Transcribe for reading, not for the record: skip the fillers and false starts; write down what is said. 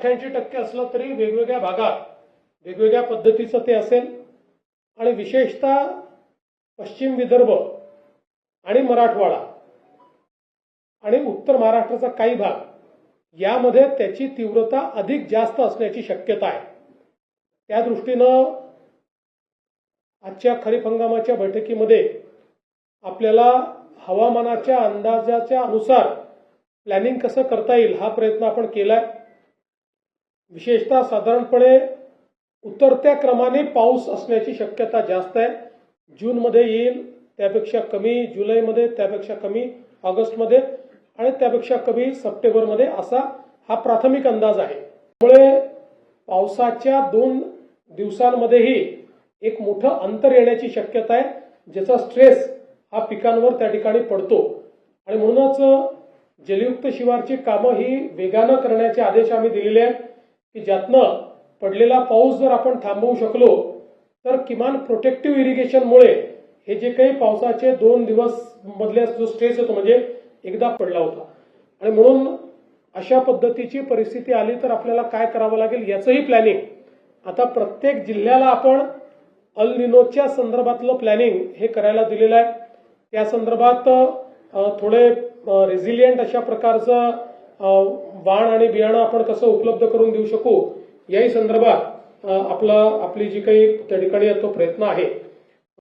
88% असलं तरी वेगवेगळ्या भागात वेगवेगळ्या पद्धतीचं ते असेल आणि विशेषतः पश्चिम विदर्भ आणि मराठवाडा आणि उत्तर महाराष्ट्राचा काही भाग यामध्ये त्याची तीव्रता अधिक जास्त असण्याची शक्यता आहे। त्या दृष्टीनं आजच्या खरीप हंगामाच्या बैठकीमध्ये आपल्याला हवामानाच्या अंदाजाच्या अनुसार प्लॅनिंग कसं करता येईल हा प्रयत्न आपण केलाय। विशेषतः साधारणपणे उतरत्या क्रमाने पाऊस असण्याची शक्यता जास्त आहे। जूनमध्ये येईल त्यापेक्षा कमी, जुलैमध्ये त्यापेक्षा कमी, ऑगस्टमध्ये आणि त्यापेक्षा कमी सप्टेंबरमध्ये असा हा प्राथमिक अंदाज आहे। त्यामुळे पावसाच्या 2 दिवसांमध्येही एक मोठं अंतर येण्याची शक्यता आहे, ज्याचा स्ट्रेस हा पिकांवर त्या ठिकाणी पडतो आणि म्हणूनच जलयुक्त शिवारची कामं ही वेगानं करण्याचे आदेश आम्ही दिलेले आहेत की ज्यातनं पडलेला पाऊस जर आपण थांबवू शकलो तर किमान प्रोटेक्टिव्ह इरिगेशनमुळे हे जे काही पावसाचे 2 दिवस मधले जो स्ट्रेस येतो म्हणजे एकदा पडला होता आणि म्हणून अशा पद्धतीची परिस्थिती आली तर आपल्याला काय करावं लागेल याचंही प्लॅनिंग आता प्रत्येक जिल्ह्याला आपण अल निनोच्या संदर्भातलं प्लॅनिंग हे करायला दिलेलं आहे। त्या संदर्भात थोडे रेझिलियंट अशा प्रकारचं वाण आणि बियाणं आपण कसं उपलब्ध करून देऊ शकू याही संदर्भात आपली जी काही त्या ठिकाणी तो प्रयत्न आहे।